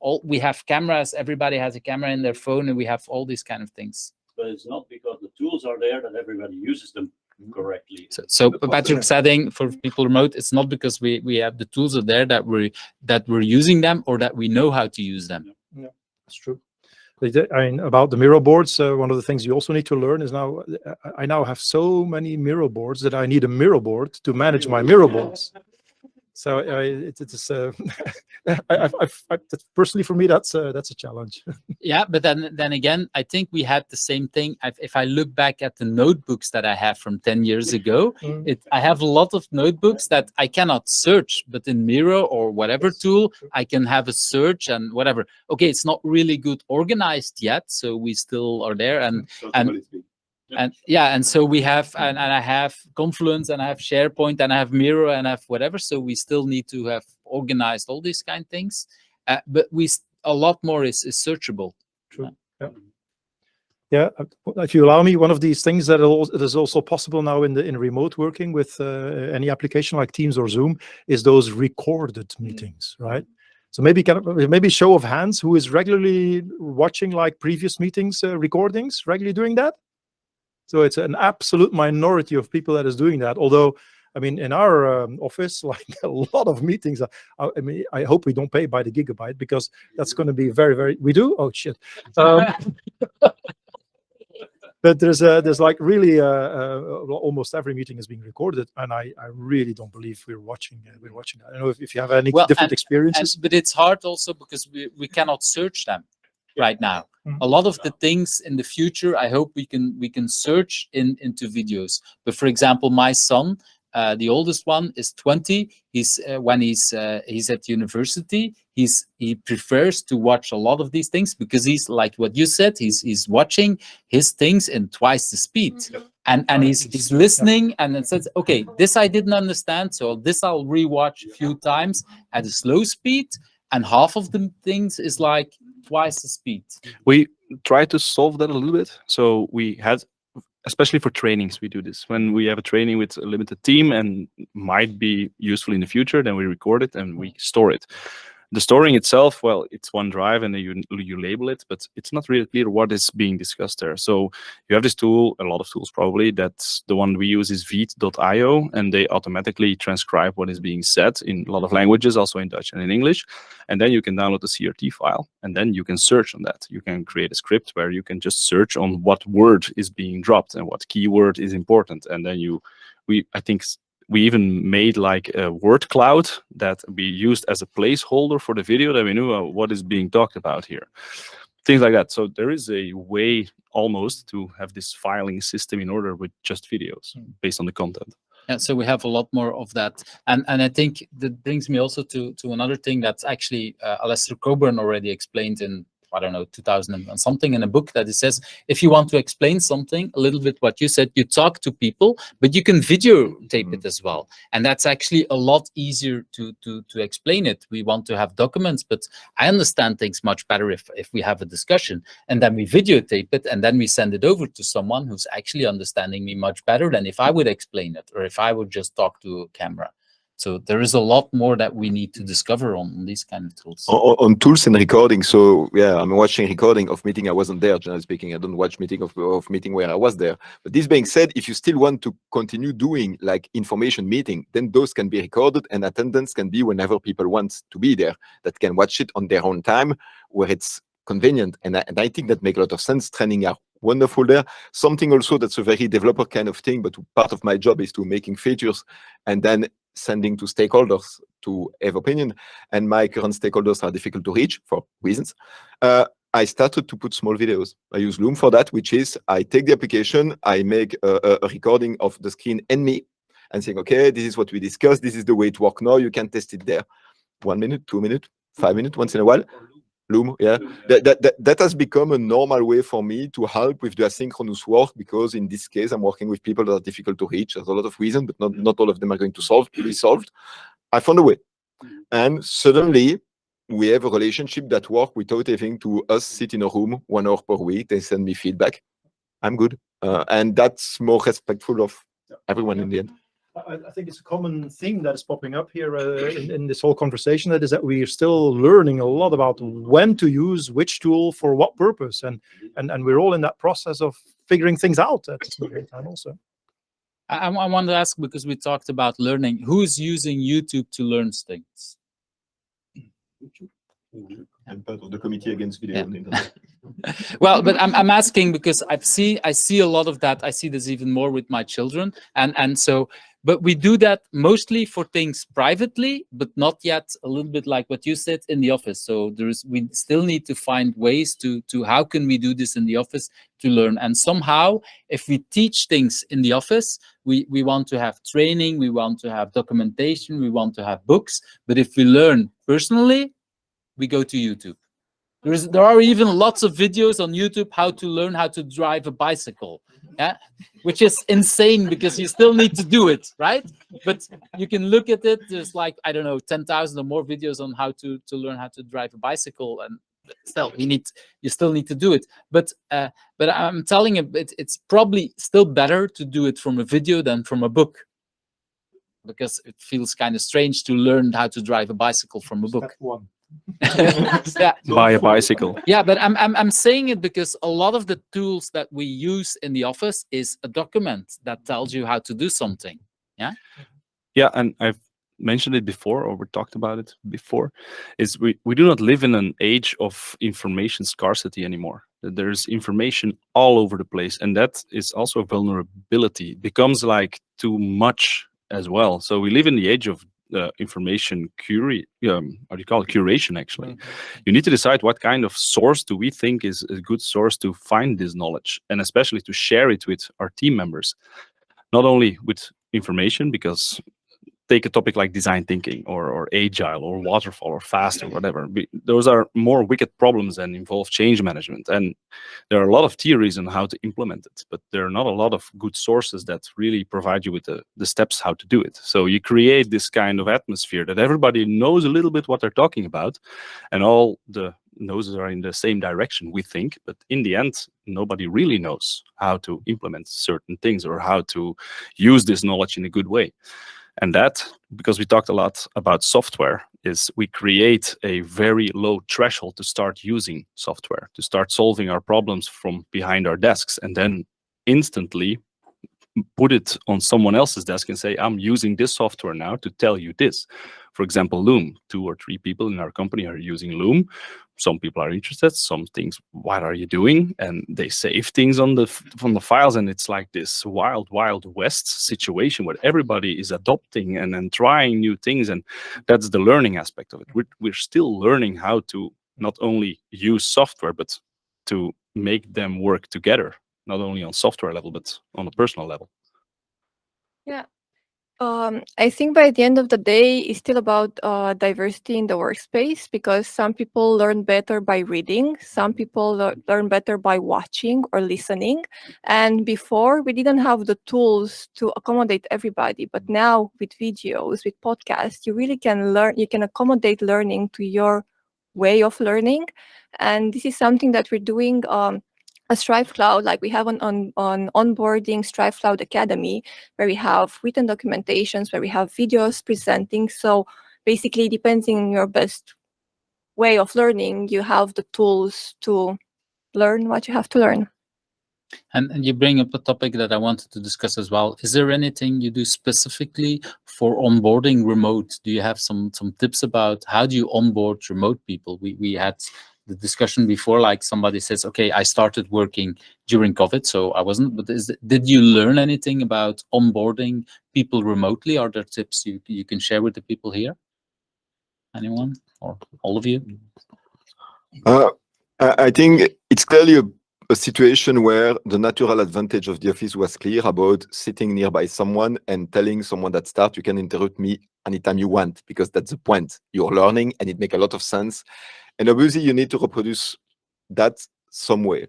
cameras, everybody has a camera in their phone, and we have all these kind of things. But it's not because the tools are there that everybody uses them correctly. So Patrick setting for people remote, it's not because we have the tools are there that we're using them or that we know how to use them. Yeah, that's true. I mean, about the Miro boards, one of the things you also need to learn is now I now have so many Miro boards that I need a Miro board to manage my Miro boards. So personally for me, that's a challenge. Yeah, but then again, I think we had the same thing. If I look back at the notebooks that I have from 10 years ago, I have a lot of notebooks that I cannot search, but in Miro or whatever tool, I can have a search and whatever. Okay, it's not really good organized yet, so we still are there. And so we have, and I have Confluence, and I have SharePoint, and I have Miro, and I have whatever. So we still need to have organized all these kind of things. But a lot more is searchable. True. Yeah. If you allow me, one of these things that is also possible now in remote working with any application like Teams or Zoom is those recorded meetings, right? So maybe show of hands who is regularly watching like previous meetings recordings, regularly doing that. So it's an absolute minority of people that is doing that. Although, I mean, in our office, like a lot of meetings, I mean, I hope we don't pay by the gigabyte because that's going to be very, very. We do? Oh shit! But there's like really almost every meeting is being recorded, and I really don't believe we're watching that. I don't know if you have any different experiences. But it's hard also because we cannot search them right now. A lot of the things in the future, I hope we can search into videos. But for example, my son, the oldest one, is 20. He's at university. He prefers to watch a lot of these things because he's like what you said. He's watching his things in twice the speed, and he's listening and it says, okay, this I didn't understand, so this I'll rewatch a few times at a slow speed, and half of the things is like twice the speed. We try to solve that a little bit. So we had, especially for trainings, we do this. When we have a training with a limited team and might be useful in the future, then we record it and we store it. The storing itself, well, it's one drive and then you label it, but it's not really clear what is being discussed there. So you have this tool, a lot of tools probably, that's the one we use is veet.io, and they automatically transcribe what is being said in a lot of languages, also in Dutch and in English. And then you can download the CRT file, and then you can search on that. You can create a script where you can just search on what word is being dropped and what keyword is important. And then I think we even made like a word cloud that we used as a placeholder for the video, that we knew what is being talked about here. Things like that. So there is a way almost to have this filing system in order with just videos based on the content. Yeah, so we have a lot more of that. And I think that brings me also to another thing that's actually Alistair Coburn already explained in, I don't know, 2000 and something, in a book, that it says, if you want to explain something, a little bit what you said, you talk to people, but you can videotape it as well. And that's actually a lot easier to explain it. We want to have documents, but I understand things much better if we have a discussion, and then we videotape it, and then we send it over to someone who's actually understanding me much better than if I would explain it, or if I would just talk to a camera. So there is a lot more that we need to discover on these kind of tools. On tools and recording. So yeah, I'm watching recording of meeting. I wasn't there, generally speaking. I don't watch meeting of meeting where I was there. But this being said, if you still want to continue doing like information meeting, then those can be recorded, and attendance can be whenever people want to be there, that can watch it on their own time where it's convenient. And I think that makes a lot of sense. Training are wonderful there. Something also that's a very developer kind of thing, but part of my job is to making features and then sending to stakeholders to have opinion. And my current stakeholders are difficult to reach for reasons. I started to put small videos. I use Loom for that, which is I take the application, I make a recording of the screen and me, and saying, okay, this is what we discussed, this is the way it works now, you can test it there. 1 minute, 2 minutes, 5 minutes, once in a while. Loom, yeah. That has become a normal way for me to help with the asynchronous work, because in this case, I'm working with people that are difficult to reach. There's a lot of reasons, but not all of them are going to be solved. I found a way. And suddenly, we have a relationship that works without having to us sit in a room 1 hour per week. They send me feedback. I'm good. And that's more respectful of everyone in the end. I think it's a common theme that is popping up here in this whole conversation. That is that we are still learning a lot about when to use which tool for what purpose, and we're all in that process of figuring things out at the same time also. I want to ask, because we talked about learning, who's using YouTube to learn things? I'm part of the committee against video on the internet. Well, but I'm asking because I see a lot of that. I see this even more with my children, and so, but we do that mostly for things privately, but not yet a little bit like what you said in the office. So we still need to find ways to how can we do this in the office to learn. And somehow, if we teach things in the office, we want to have training, we want to have documentation, we want to have books. But if we learn personally, we go to YouTube. There are even lots of videos on YouTube how to learn how to drive a bicycle, yeah, which is insane because you still need to do it, right? But you can look at it. There's like, I don't know, 10,000 or more videos on how to learn how to drive a bicycle, and still you still need to do it. But I'm telling you, it's probably still better to do it from a video than from a book, because it feels kind of strange to learn how to drive a bicycle from a book. Step one. Yeah. Buy a bicycle. Yeah, but I'm saying it because a lot of the tools that we use in the office is a document that tells you how to do something. Yeah. Yeah, and I've mentioned it before, or we talked about it before, is we do not live in an age of information scarcity anymore. There's information all over the place, and that is also a vulnerability. It becomes like too much as well. So we live in the age of information curation, actually. You need to decide what kind of source do we think is a good source to find this knowledge, and especially to share it with our team members. Not only with information, because take a topic like design thinking or agile or waterfall or fast or whatever. Those are more wicked problems and involve change management. And there are a lot of theories on how to implement it, but there are not a lot of good sources that really provide you with the steps how to do it. So you create this kind of atmosphere that everybody knows a little bit what they're talking about, and all the noses are in the same direction, we think, but in the end, nobody really knows how to implement certain things or how to use this knowledge in a good way. And that, because we talked a lot about software, is we create a very low threshold to start using software, to start solving our problems from behind our desks, and then instantly put it on someone else's desk and say, I'm using this software now to tell you this. For example, Loom. 2 or 3 people in our company are using Loom. Some people are interested, some things, what are you doing? And they save things on from the files, and it's like this wild west situation where everybody is adopting and then trying new things, and that's the learning aspect of it. We're still learning how to not only use software, but to make them work together, not only on software level, but on a personal level. Yeah. I think by the end of the day, it's still about diversity in the workspace, because some people learn better by reading, some people learn better by watching or listening. And before, we didn't have the tools to accommodate everybody. But now with videos, with podcasts, you really can learn, you can accommodate learning to your way of learning. And this is something that we're doing a StriveCloud, like we have on onboarding StriveCloud Academy, where we have written documentations, where we have videos presenting. So basically, depending on your best way of learning, you have the tools to learn what you have to learn. And you bring up a topic that I wanted to discuss as well. Is there anything you do specifically for onboarding remote? Do you have some tips about how do you onboard remote people? We had the discussion before, like somebody says, okay, I started working during COVID, so I wasn't, but did you learn anything about onboarding people remotely? Are there tips you can share with the people here? Anyone or all of you? I think it's clearly a situation where the natural advantage of the office was clear about sitting nearby someone and telling someone that start, you can interrupt me anytime you want, because that's the point. You're learning and it makes a lot of sense. And obviously, you need to reproduce that some way.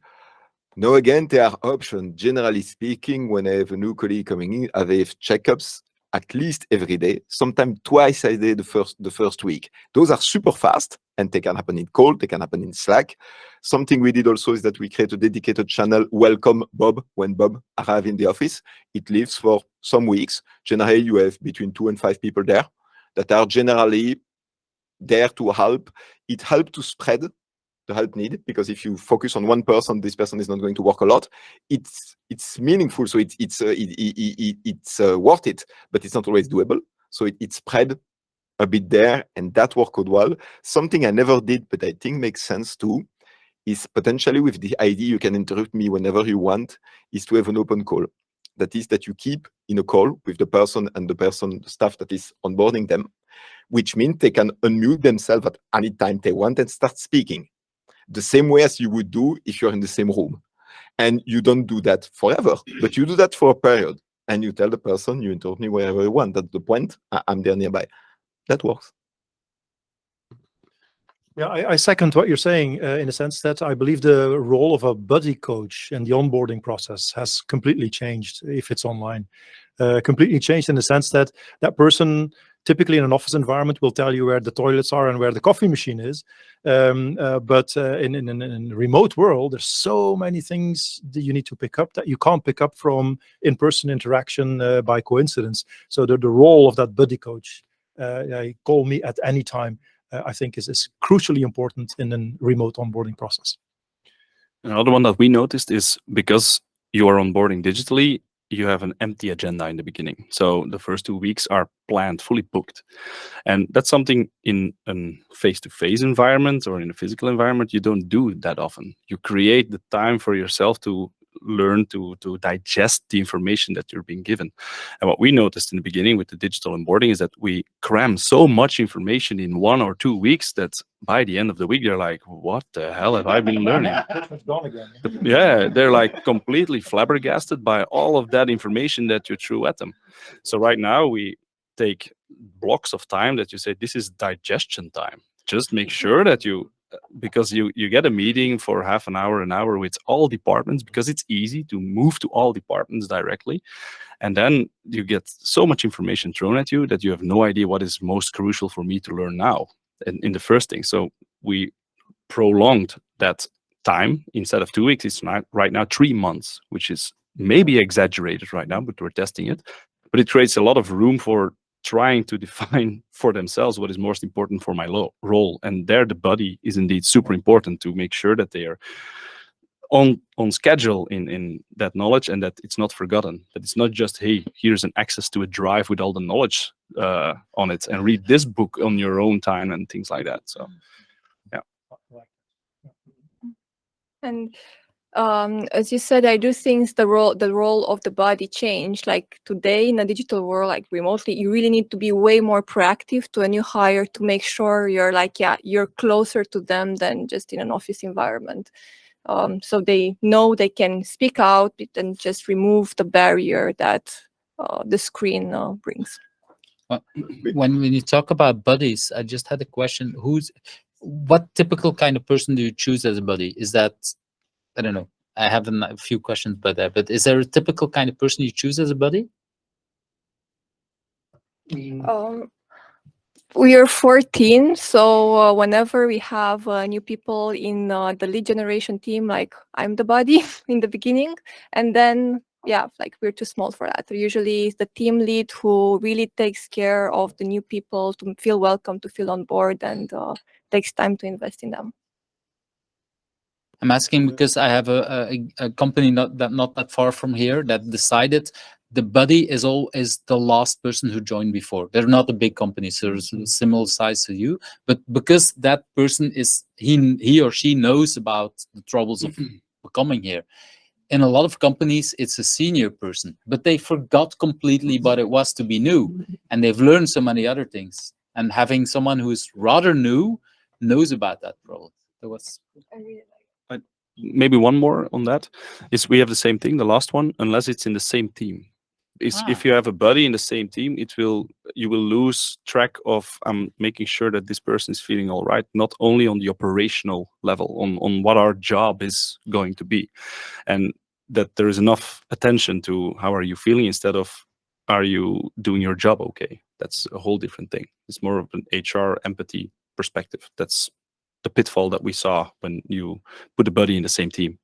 Now, again, there are options. Generally speaking, when I have a new colleague coming in, I have checkups at least every day, sometimes twice a day the first week. Those are super fast, and they can happen in call, they can happen in Slack. Something we did also is that we create a dedicated channel, welcome Bob, when Bob arrives in the office. It lives for some weeks. Generally, you have between 2 and 5 people there that are generally there to help. It helps to spread the help need, because if you focus on one person, this person is not going to work a lot. It's meaningful, so it's worth it, but it's not always doable. So it spread a bit there, and that worked well. Something I never did, but I think makes sense too, is potentially with the ID, you can interrupt me whenever you want, is to have an open call. That is that you keep in a call with the person and the staff that is onboarding them, which means they can unmute themselves at any time they want and start speaking. The same way as you would do if you're in the same room. And you don't do that forever, but you do that for a period. And you tell the person, you interrupt me wherever you want. That's the point. I'm there nearby. That works. Yeah, I second what you're saying in the sense that I believe the role of a buddy coach in the onboarding process has completely changed if it's online. Completely changed in the sense that that person typically in an office environment will tell you where the toilets are and where the coffee machine is. But in a remote world, there's so many things that you need to pick up that you can't pick up from in-person interaction by coincidence. So the role of that buddy coach, call me at any time, I think is crucially important in a remote onboarding process. Another one that we noticed is because you are onboarding digitally, you have an empty agenda in the beginning. So the first 2 weeks are planned, fully booked. And that's something in a face-to-face environment or in a physical environment, you don't do that often. You create the time for yourself to learn to digest the information that you're being given. And what we noticed in the beginning with the digital onboarding is that we cram so much information in 1 or 2 weeks that by the end of the week, you're like, what the hell have I been learning? Yeah, they're like completely flabbergasted by all of that information that you threw at them. So right now we take blocks of time that you say, this is digestion time. Just make sure that because you get a meeting for half an hour with all departments, because it's easy to move to all departments directly. And then you get so much information thrown at you that you have no idea what is most crucial for me to learn now in the first thing. So we prolonged that time. Instead of 2 weeks, it's right now 3 months, which is maybe exaggerated right now, but we're testing it. But it creates a lot of room for trying to define for themselves what is most important for my role. And there the buddy is indeed super important to make sure that they are on schedule in that knowledge and that it's not forgotten. That it's not just, hey, here's an access to a drive with all the knowledge on it and read this book on your own time and things like that. So, yeah. And as you said, I do think the role of the body changed. Like today in a digital world, like remotely, you really need to be way more proactive to a new hire to make sure you're like, yeah, you're closer to them than just in an office environment. So they know they can speak out and just remove the barrier that the screen brings. When you talk about buddies, I just had a question. What typical kind of person do you choose as a buddy? Is that, I don't know, I have a few questions about that, but is there a typical kind of person you choose as a buddy? We are 14, so whenever we have new people in the lead generation team, like I'm the buddy in the beginning, and then yeah, like we're too small for that. Usually it's the team lead who really takes care of the new people to feel welcome, to feel on board, and takes time to invest in them. I'm asking because I have a company not that far from here that decided the buddy is the last person who joined before. They're not a big company, so similar size to you, but because that person is he or she knows about the troubles of coming here. In a lot of companies, it's a senior person, but they forgot completely what it was to be new, and they've learned so many other things. And having someone who's rather new knows about that problem. There was. Maybe one more on that is we have the same thing, the last one, unless it's in the same team. If you have a buddy in the same team, you will lose track of making sure that this person is feeling all right, not only on the operational level, on what our job is going to be, and that there is enough attention to how are you feeling instead of are you doing your job okay. That's a whole different thing. It's more of an HR empathy perspective. That's the pitfall that we saw when you put a buddy in the same team.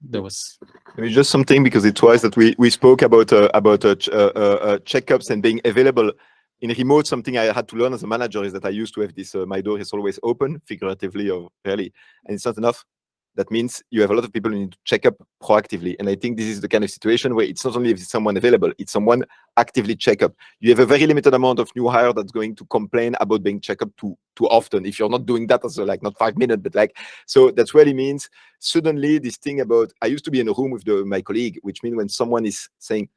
There was Maybe just something, because it was that we spoke about checkups and being available in remote. Something I had to learn as a manager is that I used to have this my door is always open, figuratively or really, and it's not enough. That means you have a lot of people who need to check up proactively. And I think this is the kind of situation where it's not only if it's someone available, it's someone actively check up. You have a very limited amount of new hire that's going to complain about being checked up too often. If you're not doing that as like not 5 minutes, but like, so that really means suddenly this thing about, I used to be in a room with my colleague, which means when someone is saying,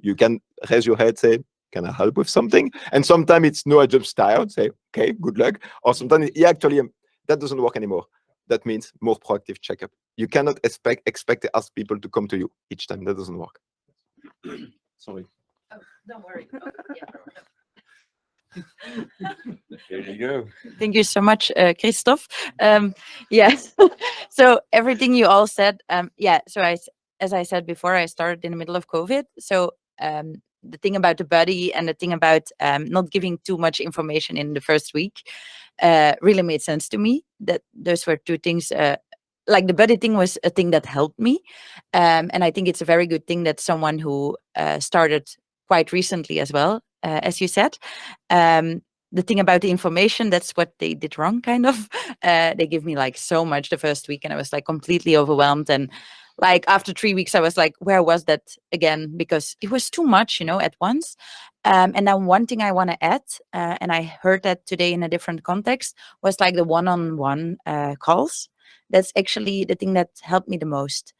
you can raise your head, say, can I help with something? And sometimes it's no, I just tired, say, okay, good luck. Or sometimes, yeah, actually, that doesn't work anymore. That means more proactive checkup. You cannot expect to ask people to come to you each time. That doesn't work. Sorry. Oh, don't worry. There you go. Thank you so much, Christophe. Yes. So everything you all said, yeah. So as I said before, I started in the middle of COVID. So the thing about the buddy and the thing about not giving too much information in the first week really made sense to me. That those were two things. Like the buddy thing was a thing that helped me, and I think it's a very good thing that someone who started quite recently as well, as you said. The thing about the information, that's what they did wrong, kind of. They give me like so much the first week, and I was like completely overwhelmed. And like after 3 weeks, I was like, where was that again? Because it was too much, you know, at once. And then one thing I want to add, and I heard that today in a different context, was like the one-on-one calls. That's actually the thing that helped me the most.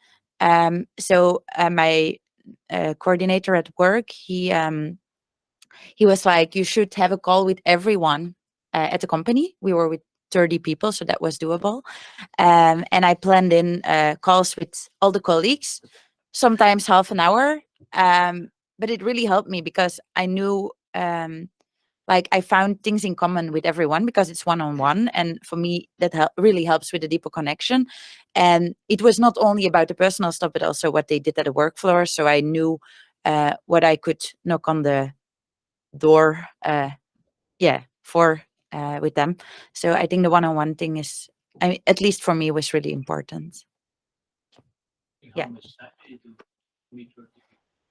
So my coordinator at work, he was like, you should have a call with everyone at the company. We were with 30 people, so that was doable. And I planned in calls with all the colleagues, sometimes half an hour. But it really helped me because I knew, like I found things in common with everyone because it's one-on-one. And for me, that really helps with the deeper connection. And it was not only about the personal stuff, but also what they did at the work floor. So I knew what I could knock on the door, for with them. So I think the one-on-one thing is, I mean, at least for me, was really important. Yeah.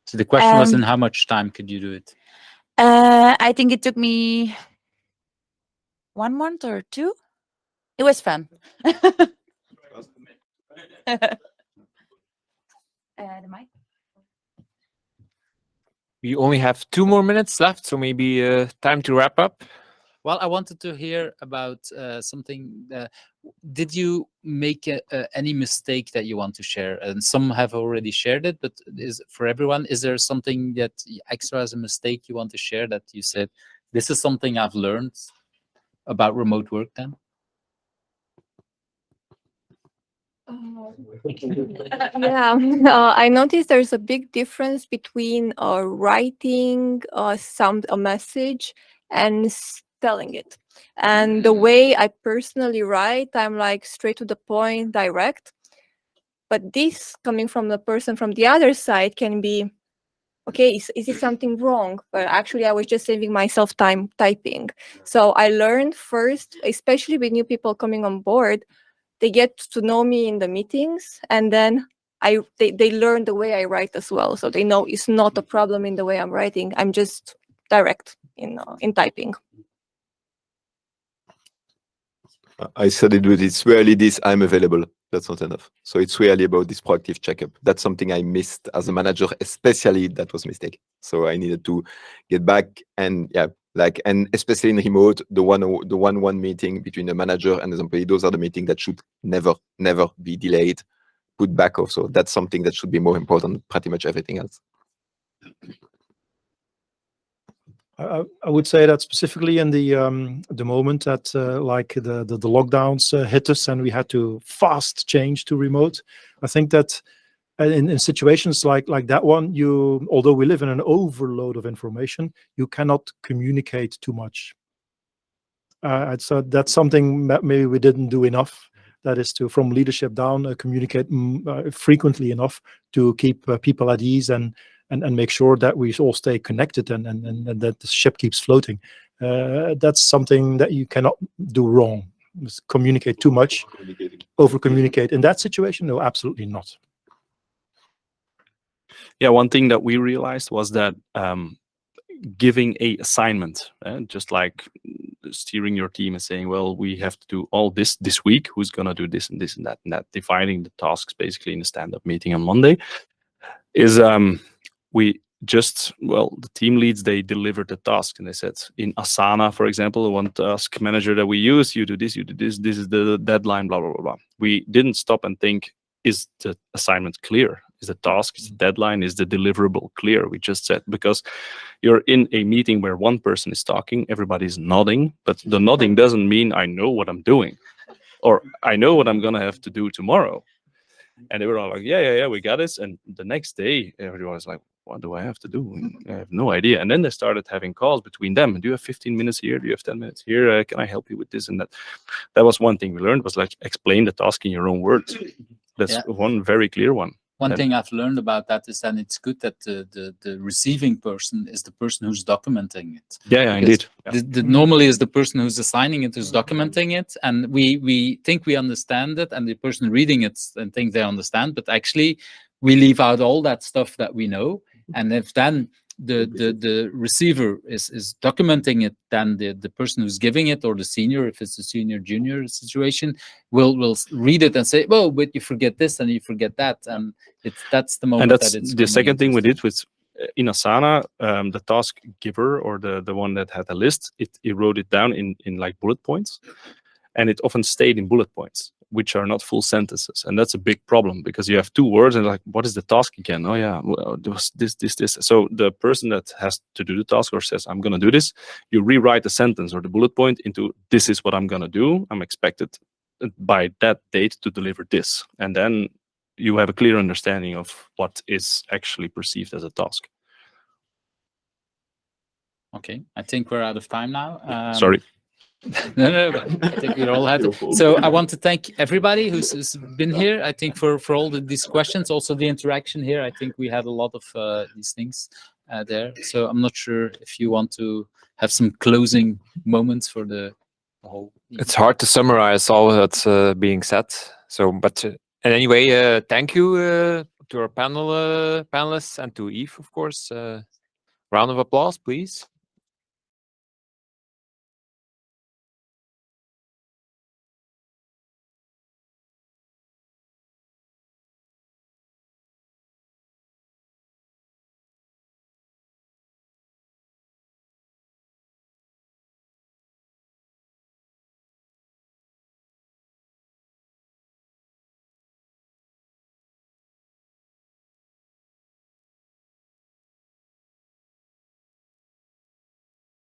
So the question was, in how much time could you do it? I think it took me 1 month or 2. It was fun. The mic. We only have 2 more minutes left, so maybe time to wrap up. Well, I wanted to hear about something. Did you make any mistake that you want to share? And some have already shared it, but for everyone, is there something that extra as a mistake you want to share that you said, this is something I've learned about remote work then? Yeah, I noticed there's a big difference between writing a message and spelling it. And the way I personally write, I'm like straight to the point, direct. But this coming from the person from the other side can be, okay, is it something wrong? But actually, I was just saving myself time typing. So I learned first, especially with new people coming on board, they get to know me in the meetings, and then they learn the way I write as well. So they know it's not a problem in the way I'm writing. I'm just direct in typing. I said it, but it's really this, I'm available. That's not enough. So it's really about this proactive checkup. That's something I missed as a manager, especially that was a mistake. So I needed to get back, and yeah, like, and especially in remote, the one-on-one meeting between the manager and the employee, those are the meetings that should never be delayed, put back off. So that's something that should be more important than pretty much everything else. I would say that specifically in the moment that like the lockdowns hit us and we had to fast change to remote, I think that And in situations like that one, although we live in an overload of information, you cannot communicate too much. So that's something that maybe we didn't do enough. That is to, from leadership down, communicate frequently enough to keep people at ease and make sure that we all stay connected and that the ship keeps floating. That's something that you cannot do wrong. Just communicate too much, over communicate. In that situation, no, absolutely not. Yeah, one thing that we realized was that giving a assignment, just like steering your team and saying, well, we have to do all this week, who's going to do this and this and that, dividing the tasks basically in a stand-up meeting on Monday, is we just, well, the team leads, they delivered the task and they said, in Asana, for example, one task manager that we use, you do this, this is the deadline, blah, blah, blah, blah. We didn't stop and think, is the assignment clear? Is the task, is the deadline, is the deliverable clear? We just said, because you're in a meeting where one person is talking, everybody's nodding, but the nodding doesn't mean I know what I'm doing or I know what I'm going to have to do tomorrow. And they were all like, yeah, we got this. And the next day, everyone was like, what do I have to do? I have no idea. And then they started having calls between them. Do you have 15 minutes here? Do you have 10 minutes here? Can I help you with this and that? That was one thing we learned, was like, explain the task in your own words. That's one very clear one. One thing I've learned about that is that it's good that the receiving person is the person who's documenting it. Yeah, indeed. Normally is the person who's assigning it who's documenting it, and we think we understand it, and the person reading it and think they understand, but actually we leave out all that stuff that we know. And if then the receiver is documenting it, then the person who's giving it, or the senior, if it's a senior junior situation, will read it and say, well, but you forget this and you forget that, and that's the moment. And that's the second thing we did with in Asana, the task giver, or the one that had a list, it wrote it down in like bullet points, and it often stayed in bullet points, which are not full sentences. And that's a big problem, because you have two words and like, what is the task again? Oh yeah, well, there was this. So the person that has to do the task or says, I'm going to do this, you rewrite the sentence or the bullet point into, this is what I'm going to do. I'm expected by that date to deliver this. And then you have a clear understanding of what is actually perceived as a task. Okay, I think we're out of time now. Sorry. No, but I think we're all happy. So I want to thank everybody who's been here. I think for all these questions, also the interaction here. I think we had a lot of these things there. So I'm not sure if you want to have some closing moments for the whole. It's hard to summarize all that's being said. So, but anyway, thank you to our panelists and to Yves, of course. Round of applause, please.